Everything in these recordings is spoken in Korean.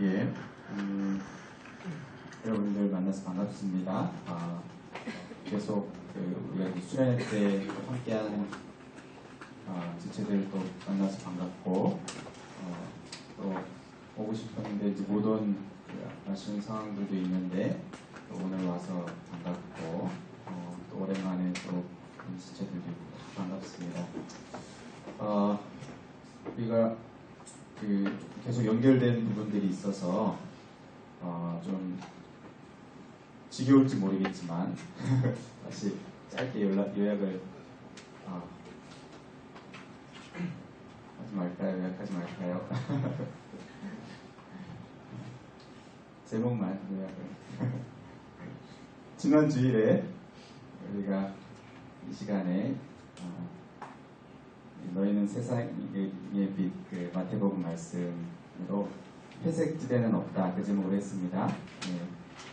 예, 여러분들 만나서 반갑습니다. 계속 우리가 수련회 때 함께하는 지체들 또 만나서 반갑고, 또 오고 싶었는데 이제 못 온 아쉬운 상황들도 있는데 또 오늘 와서 반갑고, 또 오랜만에 또 지체들도 있고 반갑습니다. 우리가 계속 연결된 부분들이 있어서 좀 지겨울지 모르겠지만 다시 짧게 요약을 하지 말까요? 요약하지 말까요? 제목만 요약을. 지난 주일에 우리가 이 시간에 너희는 세상의 빛, 마태복음 말씀으로 회색지대는 없다, 그 제목을 했습니다.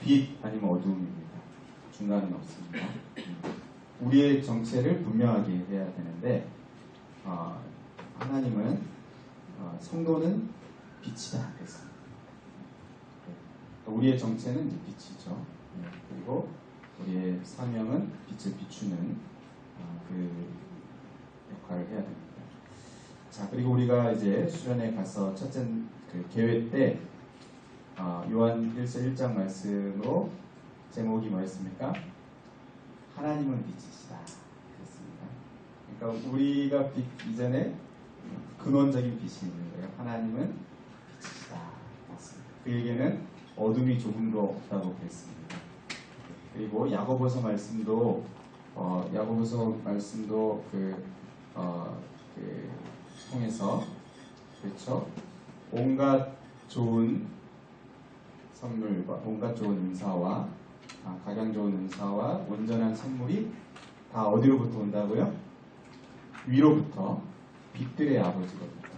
빛 아니면 어두움입니다. 중간은 없습니다. 우리의 정체를 분명하게 해야 되는데, 하나님은 성도는 빛이다 그랬습니다. 우리의 정체는 이제 빛이죠. 그리고 우리의 사명은 빛을 비추는 그 역할을 해야 됩니다. 자, 그리고 우리가 이제 수련회 가서 첫째 계회 때 요한 1서 1장 말씀으로 제목이 뭐였습니까? 하나님은 빛이시다 그랬습니다. 그러니까 우리가 빛 이전에 근원적인 빛이 있는 거예요. 하나님은 빛이시다. 맞습니다. 그에게는 어둠이 조금도 없다고 그랬습니다. 그리고 야고보서 말씀도 통해서, 그렇죠? 온갖 좋은 선물과 온갖 좋은 은사와 가장 좋은 은사와 온전한 선물이 다 어디로부터 온다고요? 위로부터, 빛들의 아버지로부터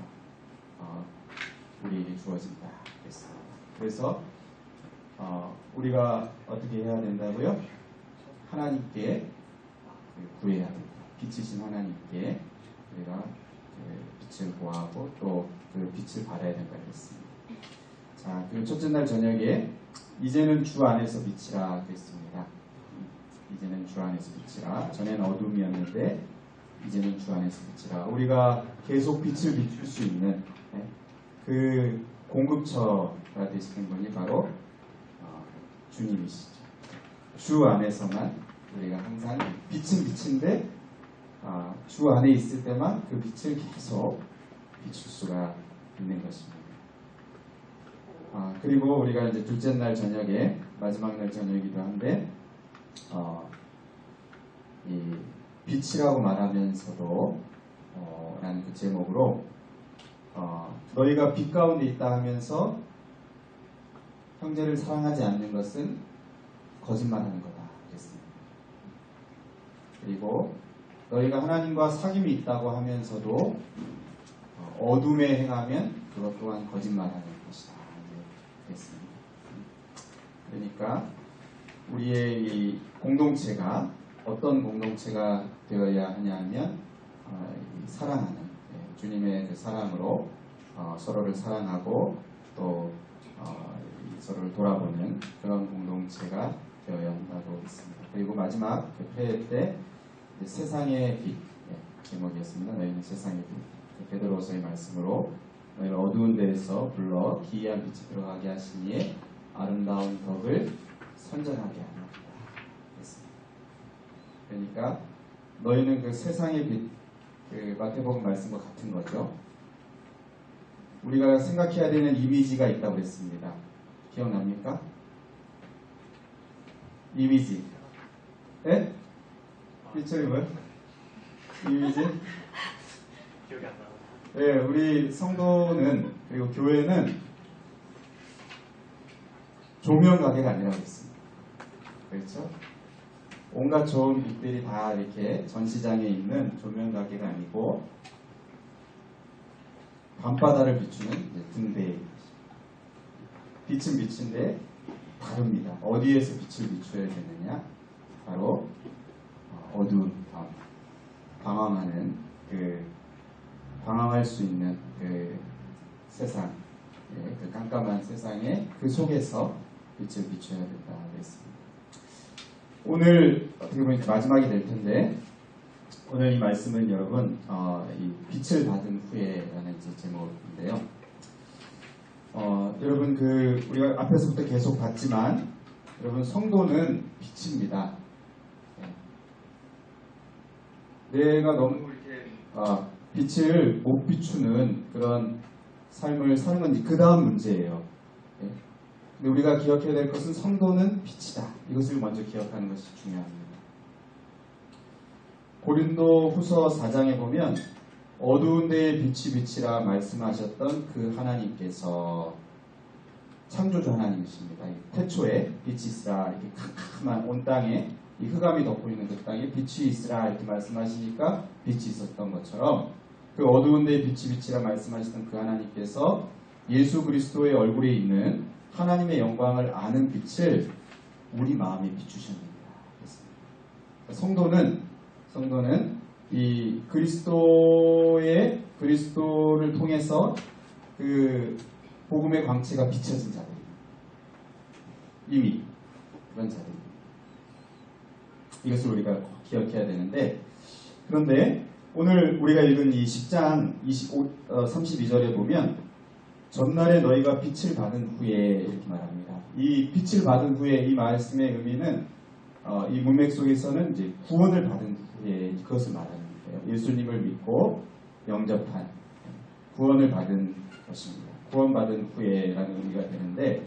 우리에게 주어진다 그랬습니다. 그래서 우리가 어떻게 해야 된다고요? 하나님께 구해야 됩니다. 빛이신 하나님께 우리가 빛을 구하고 또 그 빛을 받아야 된다 그랬습니다. 자, 그리고 첫째 날 저녁에 이제는 주 안에서 빛이라 그랬습니다. 이제는 주 안에서 빛이라. 전에는 어둠이었는데 이제는 주 안에서 빛이라. 우리가 계속 빛을 비출 수 있는 그 공급처가 되시는 분이 바로 주님이시죠. 주 안에서만 우리가 항상 빛은 빛인데 주 안에 있을 때만 그 빛을 계속 비출 수가 있는 것입니다. 그리고 우리가 이제 둘째 날 저녁에, 마지막 날 저녁이기도 한데, 이 빛이라고 말하면서도 라는 그 제목으로 너희가 빛 가운데 있다 하면서 형제를 사랑하지 않는 것은 거짓말하는 거다 그랬습니다. 그리고 너희가 하나님과 사귐이 있다고 하면서도 어둠에 행하면 그것 또한 거짓말하는 것이다 그랬습니다. 그러니까 우리의 이 공동체가 어떤 공동체가 되어야 하냐 하면 사랑하는, 주님의 그 사랑으로 서로를 사랑하고 또 서로를 돌아보는 그런 공동체가 되어야 한다고 했습니다. 그리고 마지막 회의 때 세상의 빛, 제목이었습니다. 너희는 세상의 빛. 베드로서의 말씀으로 너희를 어두운 데에서 불러 기이한 빛이 들어가게 하시니 아름다운 덕을 선전하게 하리라 했습니다. 그러니까 너희는 그 세상의 빛, 그 마태복음 말씀과 같은 거죠. 우리가 생각해야 되는 이미지가 있다고 했습니다. 기억납니까? 이미지. 네? 빛이 뭐요? 이미지? 기억이 안 나요. 네, 우리 성도는, 그리고 교회는 조명 가게가 아니라고 했습니다. 그렇죠? 온갖 좋은 빛들이 다 이렇게 전시장에 있는 조명 가게가 아니고 밤바다를 비추는 등대입니다. 빛은 빛인데 다릅니다. 어디에서 빛을 비춰야 되느냐? 바로 어두운 밤, 방황할 수 있는 그 세상, 그 깜깜한 세상에 그 속에서 빛을 비춰야 된다 그랬습니다. 오늘 어떻게 보면 마지막이 될 텐데 오늘 이 말씀은 여러분 이 빛을 받은 후에라는 제목인데요. 여러분 우리가 앞에서부터 계속 봤지만 여러분 성도는 빛입니다. 내가 너무 이렇게 빛을 못 비추는 그런 삶을 사는 건 그 다음 문제예요. 근데 우리가 기억해야 될 것은 성도는 빛이다. 이것을 먼저 기억하는 것이 중요합니다. 고린도 후서 4장에 보면 어두운 데에 빛이 빛이라 말씀하셨던 그 하나님께서 창조주 하나님이십니다. 태초에 빛이 있으라 이렇게 캄캄한 온 땅에 이 흑암이 덮고 있는 그 땅에 빛이 있으라 이렇게 말씀하시니까 빛이 있었던 것처럼 그 어두운 데에 빛이 빛이라 말씀하시던 그 하나님께서 예수 그리스도의 얼굴에 있는 하나님의 영광을 아는 빛을 우리 마음에 비추셨습니다. 성도는 이 그리스도를 통해서 그 복음의 광채가 비춰진 자들입니다. 이미 그런 자들입니다. 이것을 우리가 기억해야 되는데, 그런데 오늘 우리가 읽은 이 10장 32절에 보면 전날에 너희가 빛을 받은 후에 이렇게 말합니다. 이 빛을 받은 후에 이 말씀의 의미는 이 문맥 속에서는 이제 구원을 받은 후에 그것을 말하는 거예요. 예수님을 믿고 영접한 구원을 받은 것입니다. 구원받은 후에라는 의미가 되는데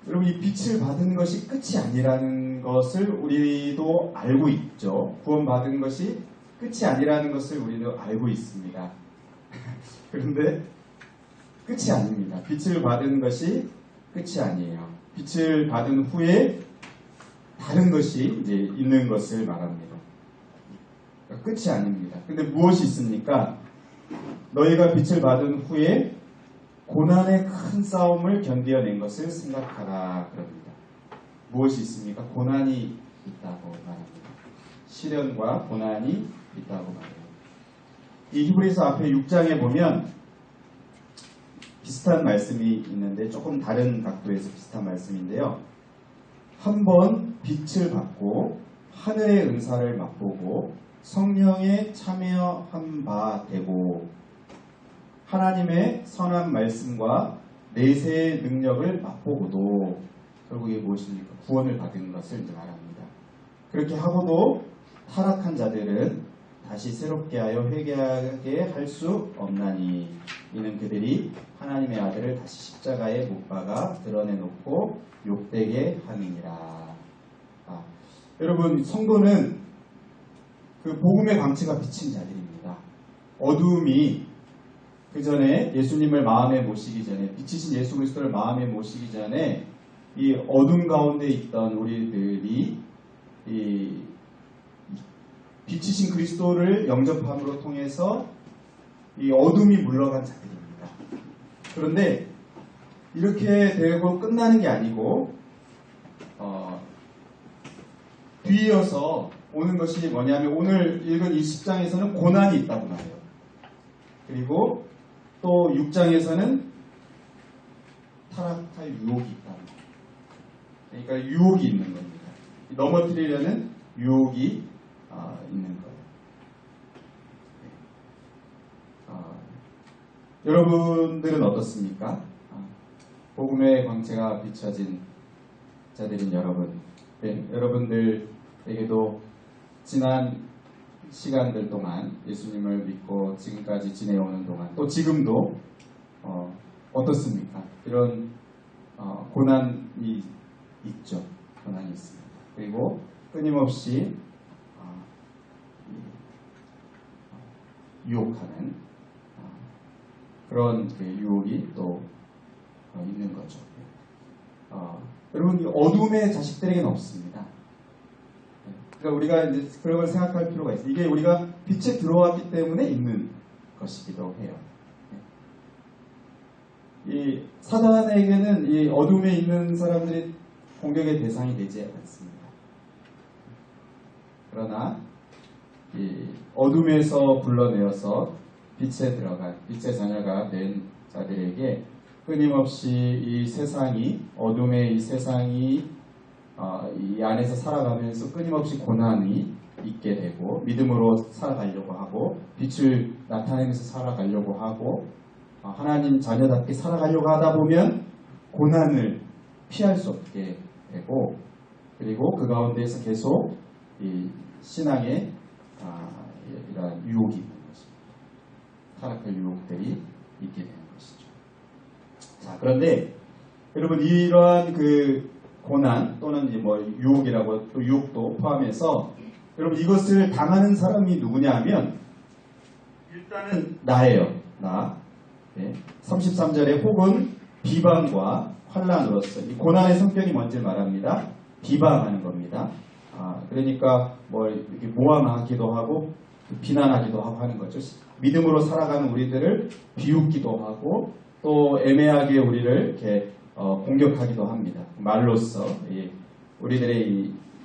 여러분 이 빛을 받은 것이 끝이 아니라는 것을 우리도 알고 있죠. 구원받은 것이 끝이 아니라는 것을 우리도 알고 있습니다. 그런데 끝이 아닙니다. 빛을 받은 것이 끝이 아니에요. 빛을 받은 후에 다른 것이 이제 있는 것을 말합니다. 그러니까 끝이 아닙니다. 근데 무엇이 있습니까? 너희가 빛을 받은 후에 고난의 큰 싸움을 견뎌낸 것을 생각하라 그럽니다. 무엇이 있습니까? 고난이 있다고 말합니다. 시련과 고난이 있다고 말해요. 이 히브리서 앞에 6장에 보면 비슷한 말씀이 있는데 조금 다른 각도에서 비슷한 말씀인데요. 한번 빛을 받고 하늘의 은사를 맛보고 성령에 참여한 바 되고 하나님의 선한 말씀과 내세의 능력을 맛보고도 결국 이게 무엇입니까? 구원을 받은 것을 이제 말합니다. 그렇게 하고도 타락한 자들은 다시 새롭게 하여 회개하게 할 수 없나니 이는 그들이 하나님의 아들을 다시 십자가에 못 박아 드러내놓고 욕되게 함이니라. 여러분 성도는 그 복음의 광채가 비친 자들입니다. 어두움이 그 전에 예수님을 마음에 모시기 전에 빛이신 예수 그리스도를 마음에 모시기 전에 이 어둠 가운데 있던 우리들이 이 빛이신 그리스도를 영접함으로 통해서 이 어둠이 물러간 자들입니다. 그런데 이렇게 되고 끝나는 게 아니고 뒤이어서 오는 것이 뭐냐면 오늘 읽은 이 10장에서는 고난이 있다고 말해요. 그리고 또 6장에서는 타락할 유혹이 있다. 그러니까 유혹이 있는 겁니다. 넘어뜨리려는 유혹이 있는 거예요. 여러분들은 어떻습니까? 복음의 광채가 비춰진 자들인 여러분, 여러분들에게도 지난 시간들 동안 예수님을 믿고 지금까지 지내오는 동안 또 지금도 어떻습니까? 이런 고난이 있죠. 고난이 있습니다. 그리고 끊임없이 유혹하는 그런 유혹이 또 있는 거죠. 여러분, 어둠의 자식들에게는 없습니다. 그러니까 우리가 이제 그런 걸 생각할 필요가 있어요. 이게 우리가 빛에 들어왔기 때문에 있는 것이기도 해요. 이 사단에게는 이 어둠에 있는 사람들이 공격의 대상이 되지 않습니다. 그러나 이 어둠에서 불러내어서 빛에 들어간 빛의 자녀가 된 자들에게 끊임없이 이 세상이 어둠의 이 세상이 이 안에서 살아가면서 끊임없이 고난이 있게 되고 믿음으로 살아가려고 하고 빛을 나타내면서 살아가려고 하고 하나님 자녀답게 살아가려고 하다 보면 고난을 피할 수 없게 되고 그리고 그 가운데에서 계속 이 신앙의 이러한 유혹이 있는 것입니다. 타락할 유혹들이 있게 되는 것이죠. 자, 그런데 여러분 이러한 그 고난 또는 이제 뭐 유혹이라고 또 유혹도 포함해서 여러분 이것을 당하는 사람이 누구냐 하면 일단은 나예요. 나. 네. 33절에 혹은 비방과 환난으로서 이 고난의 성격이 뭔지 말합니다. 비방하는 겁니다. 그러니까 뭐 이렇게 모함하기도 하고 비난하기도 하고 하는 거죠. 믿음으로 살아가는 우리들을 비웃기도 하고 또 애매하게 우리를 이렇게 공격하기도 합니다. 말로써 우리들의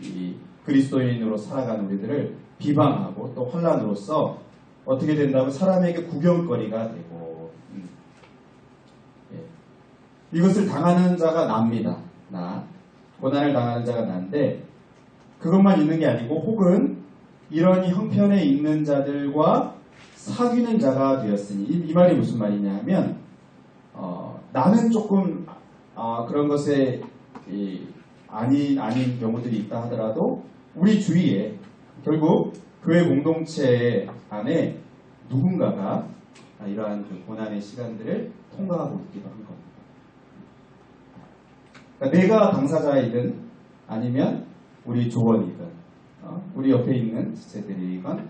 이 그리스도인으로 살아가는 우리들을 비방하고 또 환난으로서 어떻게 된다고 사람에게 구경거리가 되고 이것을 당하는 자가 납니다. 고난을 당하는 자가 난데 그것만 있는 게 아니고 혹은 이런 형편에 있는 자들과 사귀는 자가 되었으니 이 말이 무슨 말이냐 하면 나는 조금 그런 것에 아닌 경우들이 있다 하더라도 우리 주위에 결국 교회 공동체 안에 누군가가 이러한 그 고난의 시간들을 통과하고 있기도 한 겁니다. 그러니까 내가 당사자이든 아니면 우리 조원이든 우리 옆에 있는 지체들이건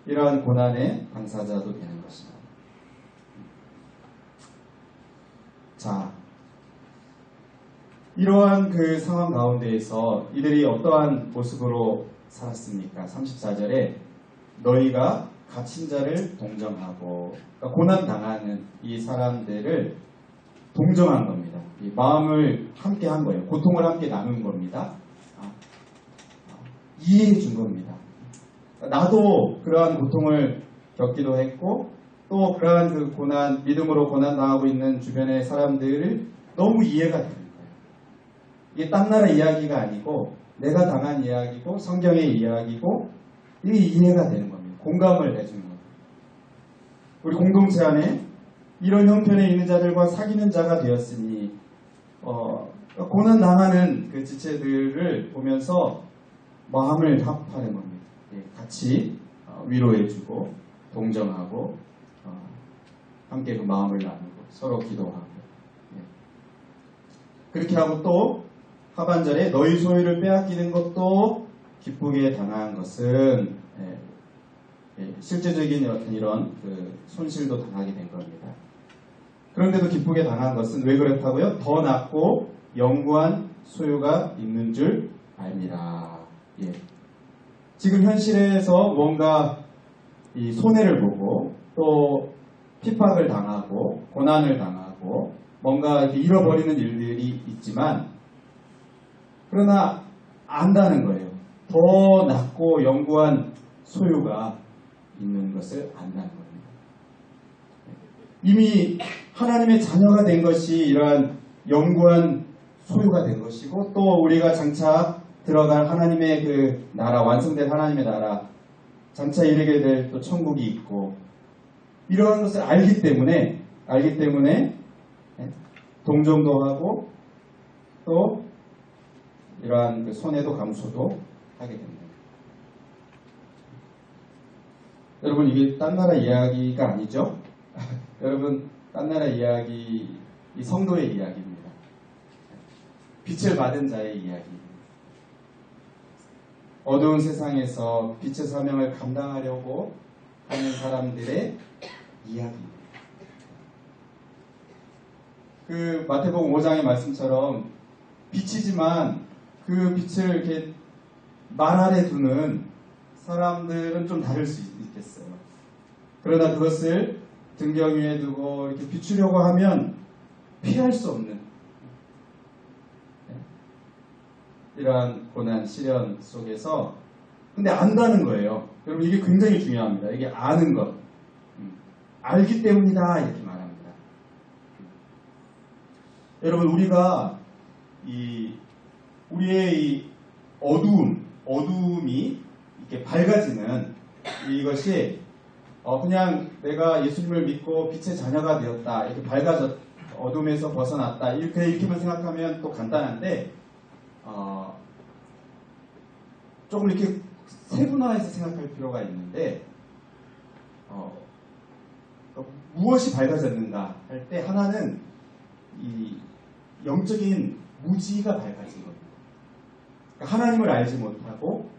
이러한 고난의 당사자도 되는 것입니다. 자, 이러한 그 상황 가운데에서 이들이 어떠한 모습으로 살았습니까? 34절에 너희가 갇힌 자를 동정하고 그러니까 고난당하는 이 사람들을 동정한 겁니다. 이 마음을 함께 한 거예요. 고통을 함께 나눈 겁니다. 이해해 준 겁니다. 나도 그러한 고통을 겪기도 했고 또 그러한 그 고난, 믿음으로 고난당하고 있는 주변의 사람들을 너무 이해가 되는 거예요. 이게 딴 나라 이야기가 아니고 내가 당한 이야기고 성경의 이야기고 이게 이해가 되는 겁니다. 공감을 해주는 겁니다. 우리 공동체 안에 이런 형편에 있는 자들과 사귀는 자가 되었으니 고난당하는 그 지체들을 보면서 마음을 합하는 겁니다. 같이 위로해주고 동정하고 함께 그 마음을 나누고 서로 기도하고 그렇게 하고 또 하반절에 너희 소유를 빼앗기는 것도 기쁘게 당한 것은 실제적인 어떤 이런 그 손실도 당하게 된 겁니다. 그런데도 기쁘게 당한 것은 왜 그렇다고요? 더 낫고 영구한 소유가 있는 줄 압니다. 지금 현실에서 뭔가 이 손해를 보고 또 핍박을 당하고 고난을 당하고 뭔가 이렇게 잃어버리는 일들이 있지만 그러나 안다는 거예요. 더 낫고 영구한 소유가 있는 것을 안다는 겁니다. 이미 하나님의 자녀가 된 것이 이러한 영구한 소유가 된 것이고 또 우리가 장차 들어갈 하나님의 그 나라, 완성된 하나님의 나라, 장차 이르게 될 또 천국이 있고 이러한 것을 알기 때문에 동정도 하고 또 이러한 그 손해도 감수도 하게 됩니다. 여러분 이게 딴 나라 이야기가 아니죠? 여러분 딴 나라 이야기 이 성도의 이야기입니다. 빛을 받은 자의 이야기입니다. 어두운 세상에서 빛의 사명을 감당하려고 하는 사람들의 이야기입니다. 그 마태복음 5장의 말씀처럼 빛이지만 그 빛을 이렇게 말 아래 두는 사람들은 좀 다를 수 있겠어요. 그러나 그것을 등경 위에 두고 이렇게 비추려고 하면 피할 수 없는 이러한 고난, 시련 속에서 근데 안다는 거예요. 여러분 이게 굉장히 중요합니다. 이게 아는 것. 알기 때문이다 이렇게 말합니다. 여러분 우리가 우리의 이 어두움이 이렇게 밝아지는 이것이 그냥 내가 예수님을 믿고 빛의 자녀가 되었다 이렇게 밝아졌 어둠에서 벗어났다 이렇게만 생각하면 또 간단한데 조금 이렇게 세분화해서 생각할 필요가 있는데 무엇이 밝아졌는가 할 때 하나는 이 영적인 무지가 밝아진 겁니다. 그러니까 하나님을 알지 못하고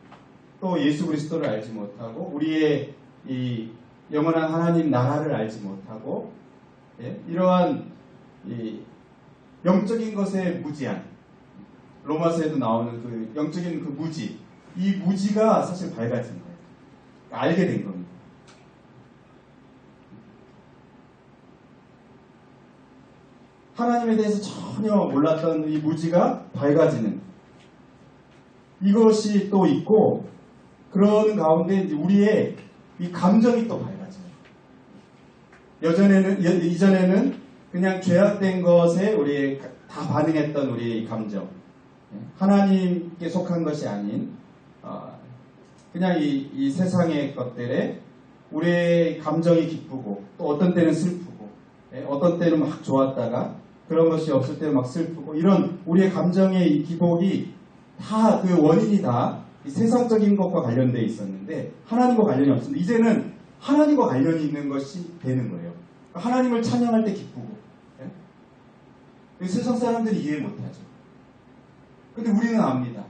또 예수 그리스도를 알지 못하고 우리의 이 영원한 하나님 나라를 알지 못하고 이러한 이 영적인 것의 무지한 로마서에도 나오는 그 영적인 그 무지 이 무지가 사실 밝아진 거예요. 알게 된 겁니다. 하나님에 대해서 전혀 몰랐던 이 무지가 밝아지는 이것이 또 있고 그런 가운데 이제 우리의 이 감정이 또 밝아져요. 이전에는 그냥 죄악된 것에 우리 다 반응했던 우리의 감정 하나님께 속한 것이 아닌 그냥 이 세상의 것들에 우리의 감정이 기쁘고 또 어떤 때는 슬프고 어떤 때는 막 좋았다가 그런 것이 없을 때는 막 슬프고 이런 우리의 감정의 이 기복이 다 그 원인이 다 이 세상적인 것과 관련되어 있었는데 하나님과 관련이 없습니다. 이제는 하나님과 관련이 있는 것이 되는 거예요. 하나님을 찬양할 때 기쁘고 세상 사람들이 이해 못하죠. 근데 우리는 압니다.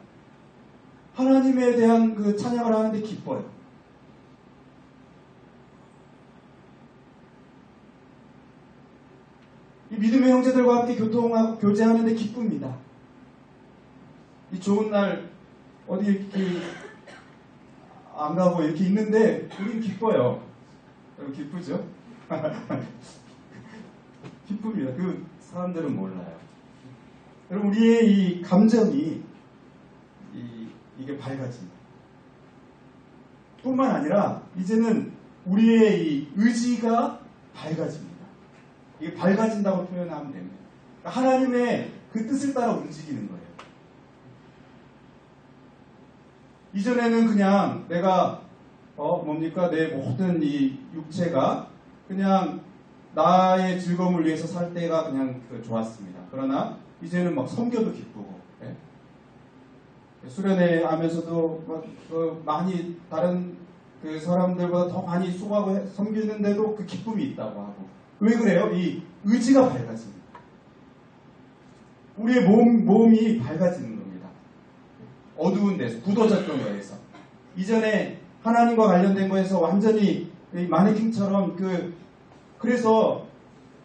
하나님에 대한 그 찬양을 하는데 기뻐요. 이 믿음의 형제들과 함께 교통하고 교제하는데 기쁩니다. 이 좋은 날 어디 이렇게 안 가고 이렇게 있는데 우리는 기뻐요. 여러분 기쁘죠? 기쁩니다. 그 사람들은 몰라요. 여러분 우리의 이 감정이 이게 밝아집니다. 뿐만 아니라 이제는 우리의 이 의지가 밝아집니다. 이게 밝아진다고 표현하면 됩니다. 하나님의 그 뜻을 따라 움직이는 거예요. 이전에는 그냥 내가 뭡니까 내 모든 이 육체가 그냥 나의 즐거움을 위해서 살 때가 그냥 좋았습니다. 그러나 이제는 막 섬겨도 기쁘고 수련회 하면서도 막 많이 다른 그 사람들보다 더 많이 수고하고 섬기는데도 그 기쁨이 있다고 하고 왜 그래요? 이 의지가 밝아집니다. 우리의 몸이 밝아지는 겁니다. 어두운 데서 굳어졌던 거에서 이전에 하나님과 관련된 거에서 완전히 마네킹처럼 그래서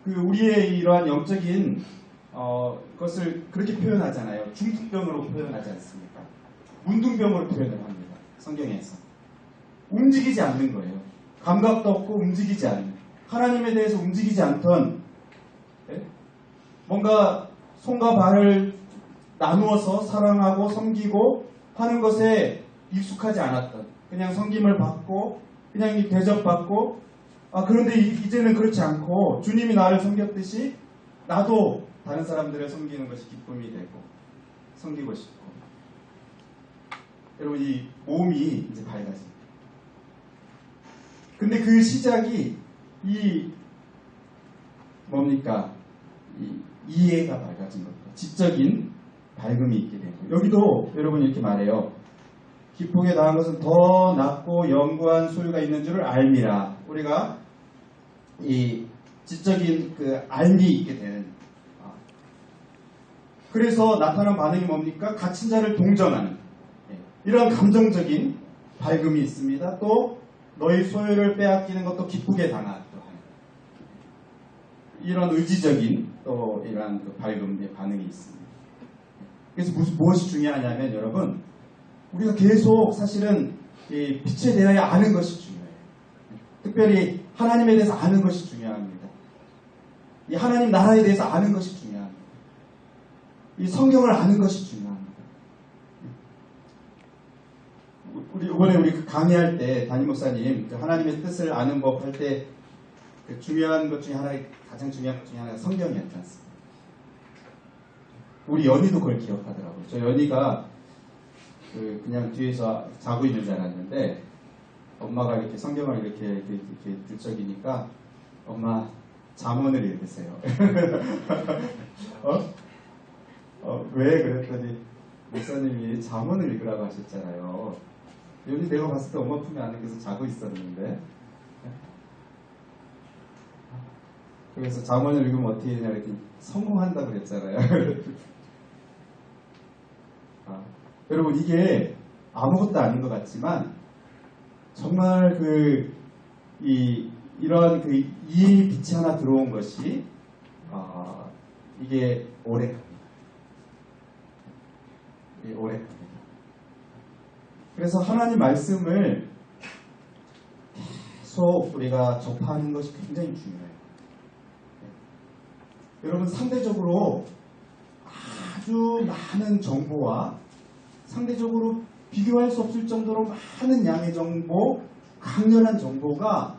우리의 이러한 영적인 것을 그렇게 표현하잖아요. 중풍병으로 표현하지 않습니까? 문둥병으로 표현을 합니다. 성경에서 움직이지 않는 거예요. 감각도 없고 움직이지 않는 하나님에 대해서 움직이지 않던 뭔가 손과 발을 나누어서 사랑하고 섬기고 하는 것에 익숙하지 않았던 그냥 섬김을 받고 그냥 대접받고 그런데 이제는 그렇지 않고 주님이 나를 섬겼듯이 나도 다른 사람들을 섬기는 것이 기쁨이 되고 섬기고 싶고 여러분 이 몸이 이제 밝아집니다. 근데 그 시작이 뭡니까? 이해가 밝아진 겁니다. 지적인 밝음이 있게 되는 거예요. 여기도 여러분 이렇게 말해요. 기쁘게 나은 것은 더 낫고 영구한 소유가 있는 줄을 알미라. 우리가 이 지적인 그 알미 있게 되는. 그래서 나타난 반응이 뭡니까? 갇힌 자를 동정하는 이런 감정적인 밝음이 있습니다. 또 너희 소유를 빼앗기는 것도 기쁘게 당하는 이런 의지적인 또 이러한 그 밝음의 반응이 있습니다. 그래서 무엇이 중요하냐면 여러분 우리가 계속 사실은 이 빛에 대하여 아는 것이 중요해요. 특별히 하나님에 대해서 아는 것이 중요합니다. 이 하나님 나라에 대해서 아는 것이 중요합니다. 이 성경을 아는 것이 중요합니다. 이번에 우리 강의할 때 담임 목사님 하나님의 뜻을 아는 법 할 때 그 중요한 것 중에 가장 중요한 것 중에 하나가 성경이었지 않습니까? 우리 연희도 그걸 기억하더라고요. 저 연희가 그냥 뒤에서 자고 있는 줄 알았는데 엄마가 이렇게 성경을 이렇게 들적이니까 엄마 잠언을 읽으세요. 왜 그랬더니 목사님이 잠언을 읽으라고 하셨잖아요. 연희 내가 봤을 때 엄마 품에 안에서 자고 있었는데 그래서 잠언을 읽으면 어떻게 되냐 그랬더니 성공한다고 그랬잖아요. 여러분 이게 아무것도 아닌 것 같지만 정말 이런 이해의 빛이 하나 들어온 것이 이게 오래 갑니다. 이게 오래 갑니다. 그래서 하나님 말씀을 계속 우리가 접하는 것이 굉장히 중요해요. 여러분 상대적으로 아주 많은 정보와 상대적으로 비교할 수 없을 정도로 많은 양의 정보, 강렬한 정보가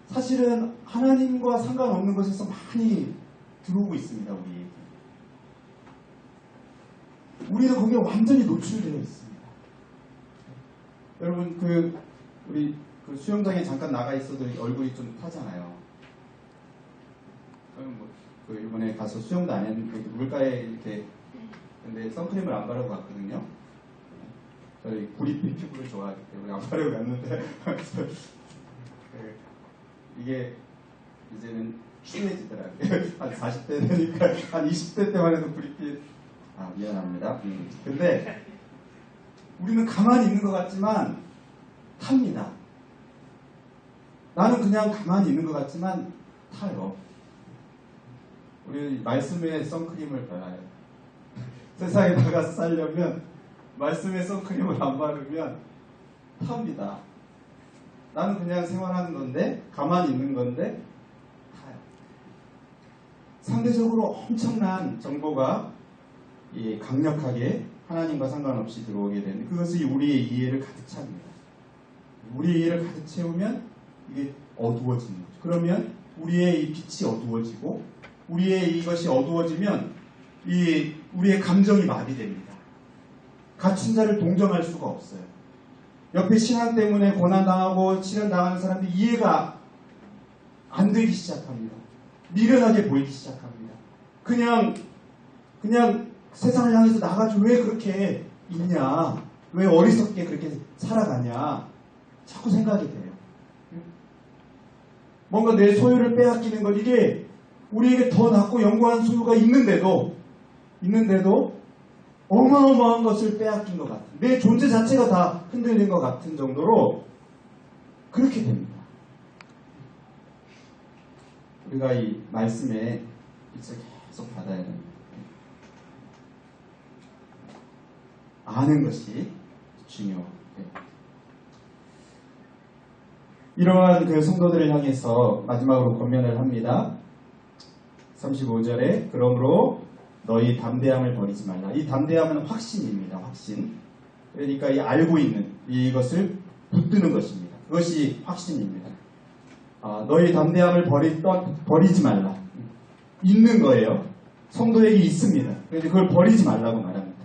사실은 하나님과 상관없는 것에서 많이 들어오고 있습니다. 우리는 거기에 완전히 노출되어 있습니다. 여러분 우리 수영장에 잠깐 나가 있어도 얼굴이 좀 타잖아요. 저는 이번에 가서 수영도 안 했는데 물가에 이렇게 근데 선크림을 안 바르고 갔거든요. 저희 구릿빛 피부를 좋아하기 때문에 안 바르고 갔는데 이게 이제는 추해지더라고요. 한 40대 되니까 한 20대 때만 해도 구릿빛 미안합니다. 근데 우리는 가만히 있는 것 같지만 탑니다. 나는 그냥 가만히 있는 것 같지만 타요. 우리 말씀에 선크림을 발라요. 세상에 나가서 살려면 말씀에 선크림을 안 바르면 탑니다. 나는 그냥 생활하는 건데 가만히 있는 건데 타요. 상대적으로 엄청난 정보가 강력하게 하나님과 상관없이 들어오게 되는 그것이 우리의 이해를 가득 찹니다. 우리의 이해를 가득 채우면 이게 어두워지는 거죠. 그러면 우리의 이 빛이 어두워지고 우리의 이것이 어두워지면 우리의 감정이 마비됩니다. 갇힌 자를 동정할 수가 없어요. 옆에 신앙 때문에 고난당하고 시련당하는 사람들이 이해가 안 되기 시작합니다. 미련하게 보이기 시작합니다. 그냥 세상을 향해서 나가지고 왜 그렇게 있냐, 왜 어리석게 그렇게 살아가냐 자꾸 생각이 돼요. 뭔가 내 소유를 빼앗기는 것, 이게 우리에게 더 낫고 영광한 소유가 있는데도 어마어마한 것을 빼앗긴 것 같은, 내 존재 자체가 다 흔들린 것 같은 정도로 그렇게 됩니다. 우리가 이 말씀에 빛을 계속 받아야 됩니다. 아는 것이 중요해요. 이러한 성도들을 향해서 마지막으로 권면을 합니다. 35절에 그러므로 너희 담대함을 버리지 말라. 이 담대함은 확신입니다. 확신. 그러니까 이 알고 있는 이것을 붙드는 것입니다. 그것이 확신입니다. 너희 담대함을 버리지 말라. 있는 거예요. 성도에게 있습니다. 그런데 그걸 버리지 말라고 말합니다.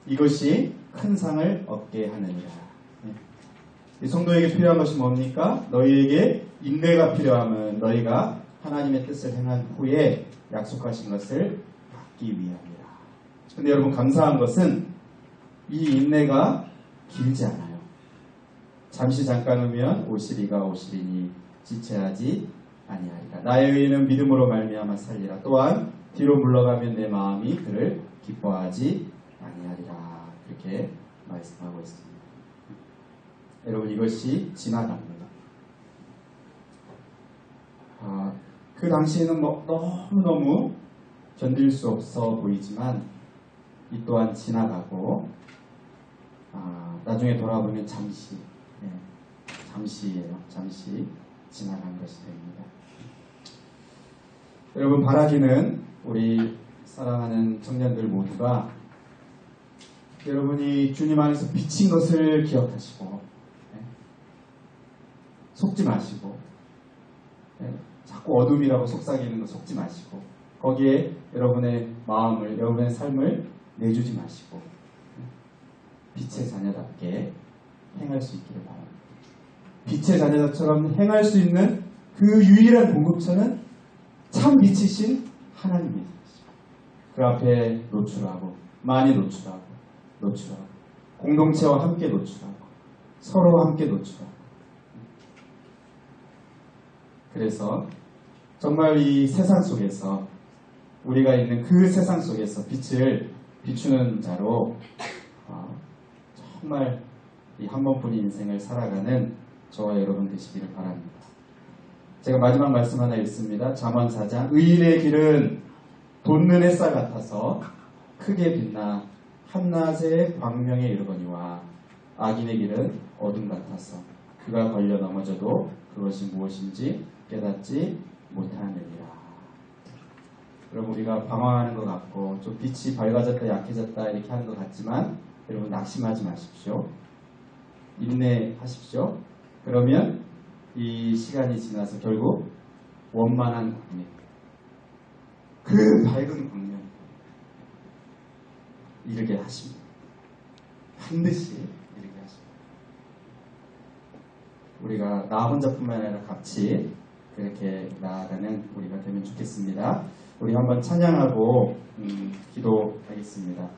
이것이 큰 상을 얻게 하느니라. 이 성도에게 필요한 것이 뭡니까? 너희에게 인내가 필요하면 너희가 하나님의 뜻을 행한 후에 약속하신 것을 받기 위함이라. 근데 여러분 감사한 것은 이 인내가 길지 않아요. 잠시 잠깐 오면 오시리가 오시리니 지체하지 아니하리라. 나의 의인은 믿음으로 말미암아 살리라. 또한 뒤로 물러가면 내 마음이 그를 기뻐하지 아니하리라. 이렇게 말씀하고 있습니다. 여러분 이것이 지나갑니다. 그 당시에는 너무너무 견딜 수 없어 보이지만 이 또한 지나가고 나중에 돌아보면 잠시예요. 잠시 지나간 것이 됩니다. 여러분 바라기는 우리 사랑하는 청년들 모두가 여러분이 주님 안에서 비친 것을 기억하시고 속지 마시고 자꾸 어둠이라고 속삭이는 거 속지 마시고 거기에 여러분의 마음을, 여러분의 삶을 내주지 마시고 빛의 자녀답게 행할 수 있기를 바랍니다. 빛의 자녀처럼 행할 수 있는 그 유일한 공급처는 참 빛이신 하나님이십니다. 그 앞에 노출하고 많이 노출하고 공동체와 함께 노출하고 서로 함께 노출하고 그래서 정말 이 세상 속에서 우리가 있는 그 세상 속에서 빛을 비추는 자로 정말 이 한 번뿐인 인생을 살아가는 저와 여러분 되시기를 바랍니다. 제가 마지막 말씀 하나 읽습니다. 잠언 4장 의인의 길은 돋는 햇살 같아서 크게 빛나 한낮의 광명에 이르거니와 악인의 길은 어둠 같아서 그가 걸려 넘어져도 그것이 무엇인지 깨닫지 못하느니라. 여러분 우리가 방황하는 것 같고 좀 빛이 밝아졌다 약해졌다 이렇게 하는 것 같지만 여러분 낙심하지 마십시오. 인내하십시오. 그러면 이 시간이 지나서 결국 원만한 광명, 그 밝은 광명 이르게 하십니다. 반드시 이르게 하십니다. 우리가 나 혼자뿐만 아니라 같이 그렇게 나아가는 우리가 되면 좋겠습니다. 우리 한번 찬양하고 기도하겠습니다.